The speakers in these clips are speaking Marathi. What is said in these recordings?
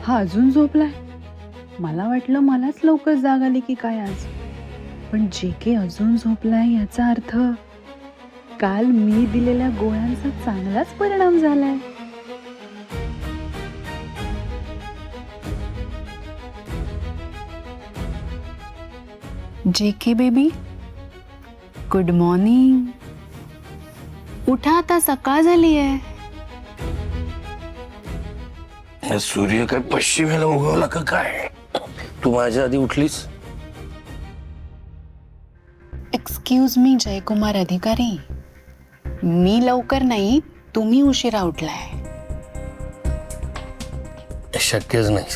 हा अजून झोपलाय. मला वाटलं मलाच लवकर जाग आली की काय आज. पण जे के अजून झोपलाय याचा अर्थ काल मी दिलेल्या गोळ्यांचा चांगलाच परिणाम झालाय. जे के बेबी, गुड मॉर्निंग. उठा, आता सकाळ झाली आहे. सूर्य काय पश्चिमेला उगवला का काय? तू माझ्या आधी उठलीस? एक्सक्यूज मी जयकुमार अधिकारी, मी लवकर नाही, तुम्ही उशिरा उठलाय. शक्यच नाही.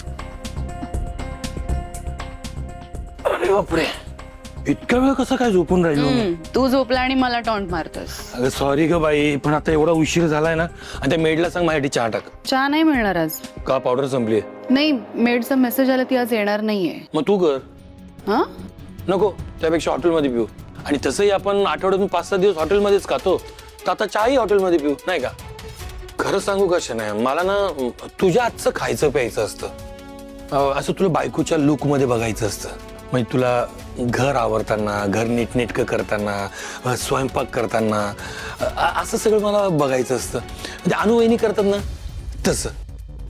अरे बापरे, इतका वेळ कसा काय झोपून राहिलो मी? तू झोपला आणि मला टॉन्ट मारतोस. अगं सॉरी ग बाई, पण आता एवढा उशीर झालाय ना. आणि त्या मेडला सांग माझ्यासाठी चहा टाक. चहा नाही मिळणार आज. का पावडर संपली? नाही, मेडचा मेसेज आला ती आज येणार नाहीये. मग तू कर. हा, नको, त्यापेक्षा हॉटेलमध्ये पिऊ. आणि तसंही आपण आठवड्यातून 5-6 दिवस हॉटेलमध्येच खातो, तर आता चहाही हॉटेलमध्ये पिऊ, नाही का? खरं सांगू का शनाया, मला ना तुझ्या हातचं खायचं प्यायचं असतं. असं तुला बायकोच्या लुक मध्ये बघायचं असतं. म्हणजे तुला घर आवरताना, घर नीटनेटकं करताना, स्वयंपाक करताना, असं सगळं मला बघायचं असतं. म्हणजे अनुवहिनी करतात ना तसं.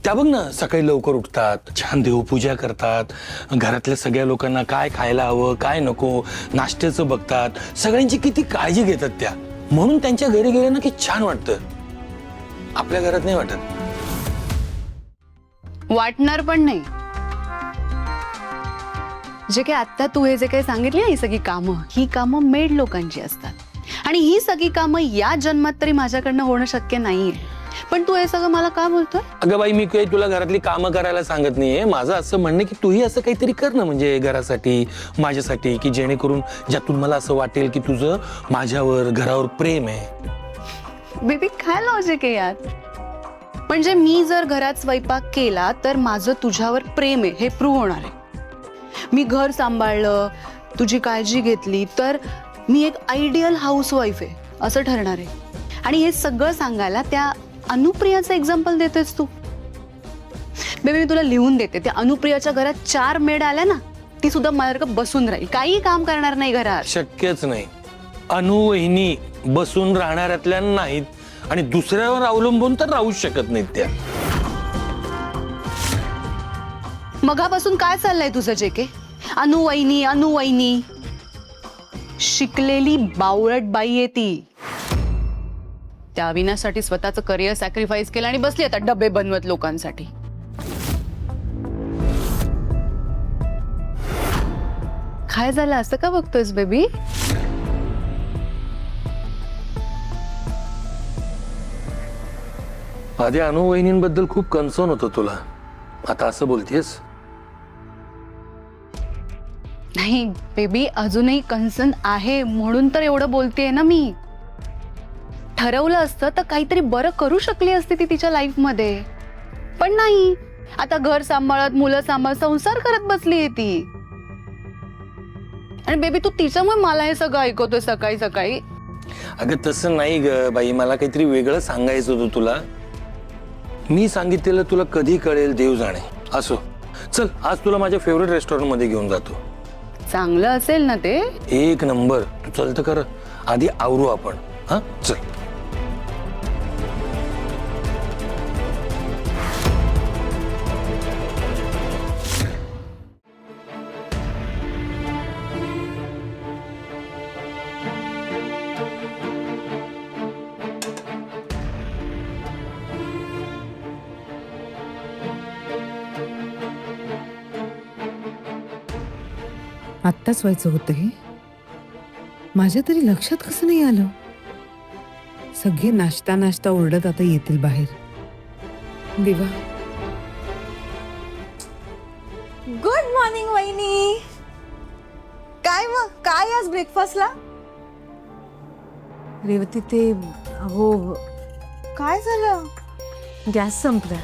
त्या बघ ना, सकाळी लवकर उठतात, छान देवपूजा करतात, घरातल्या सगळ्या लोकांना काय खायला हवं काय नको नाश्त्याचं बघतात, सगळ्यांची किती काळजी घेतात त्या. म्हणून त्यांच्या घरी गेले ना की छान वाटतं. आपल्या घरात नाही वाटत. वाटणार पण नाही. जे काही आता तू हे जे काही सांगितली ना, ही सगळी कामं, ही कामं मेड लोकांची असतात. आणि ही सगळी कामं या जन्मात तरी माझ्याकडनं होणं शक्य नाहीये. पण तू हे सगळं मला का बोलतोय? अगं बाई, मी काही तुला घरातली कामं करायला सांगत नाहीये. माझं असं म्हणणं की तूही असं काहीतरी कर ना, म्हणजे घरासाठी, माझ्यासाठी, की जेणेकरून ज्यातून मला असं वाटेल की तुझं माझ्यावर, घरावर प्रेम आहे. बेबी, काय लॉजिक आहे यात? म्हणजे मी जर घरात स्वयंपाक केला तर माझं तुझ्यावर प्रेम आहे हे प्रूव्ह होणार आहे. मी घर सांभाळलं, तुझी काळजी घेतली तर मी एक आयडियल हाऊसवाईफ आहे असं ठरणार आहे. आणि हे सगळं सांगायला त्या अनुप्रियाचं एक्झाम्पल देतेस तू. बेबी, मी तुला लिहून देते, त्या अनुप्रियाच्या घरात 4 मेड आल्या ना, ती सुद्धा माझ्यासारखं बसून राहील, काही काम करणार नाही घरात. शक्यच नाही. अनुवहिनी बसून राहणाऱ्यातल्या नाहीत आणि दुसऱ्यावर अवलंबून तर राहूच शकत नाहीत त्या. मगापासून काय चाललंय तुझं जे के? अनुवहिनी अनुवहिनी. शिकलेली बावळट बाई आहे ती. त्या विनासाठी स्वतःचं करिअर सॅक्रिफाईस केलं आणि बसली आता डबे बनवत लोकांसाठी. काय झालं, असं का बघतोयस बेबी? आधी अनुवहिनींबद्दल खूप कन्सर्न होतं तुला, आता असं बोलतेस? नाही बेबी, अजूनही कन्सर्न आहे म्हणून तर एवढं बोलतेय ना मी. ठरवलं असतं तर काहीतरी बरं करू शकली असती ती तिच्या लाईफ मध्ये. पण नाही, आता घर सांभाळत, मुलं सांभाळत, संसार करत बसली आहे ती. आणि बेबी, तू तिच्यामुळे मला हे सगळं ऐकवतोय सकाळी सकाळी. अगं तसं नाही ग बाई, मला काहीतरी वेगळं सांगायचं होतं तुला. मी सांगितलेलं तुला कधी कळेल देव जाणे. असो, चल आज तुला माझ्या फेवरेट रेस्टॉरंट मध्ये घेऊन जातो. चांगलं असेल ना ते? एक नंबर. तू चल तर कर, आधी आवरू आपण. हा चल. आत्ताच व्हायचं होतं हे. माझ्या तरी लक्षात कसं नाही आलं. सगळे नाश्ता नाश्ता ओरडत आता येतील बाहेर. देवा. गुड मॉर्निंग वहिनी. काय मग, काय आज ब्रेकफास्टला? रेवती, ते हो, काय झालं? गॅस संपला.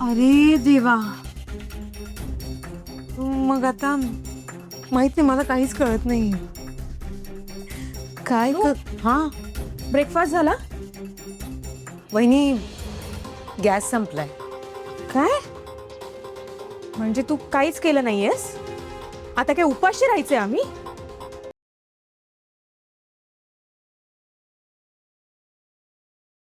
अरे देवा. मग आता माहित नाही, मला काहीच कळत नाही. काय हा, ब्रेकफास्ट झाला? वहिनी, गॅस संपलाय. काय? म्हणजे तू काहीच केलं नाहीयेस? आता काय उपाशी राहायचे आम्ही?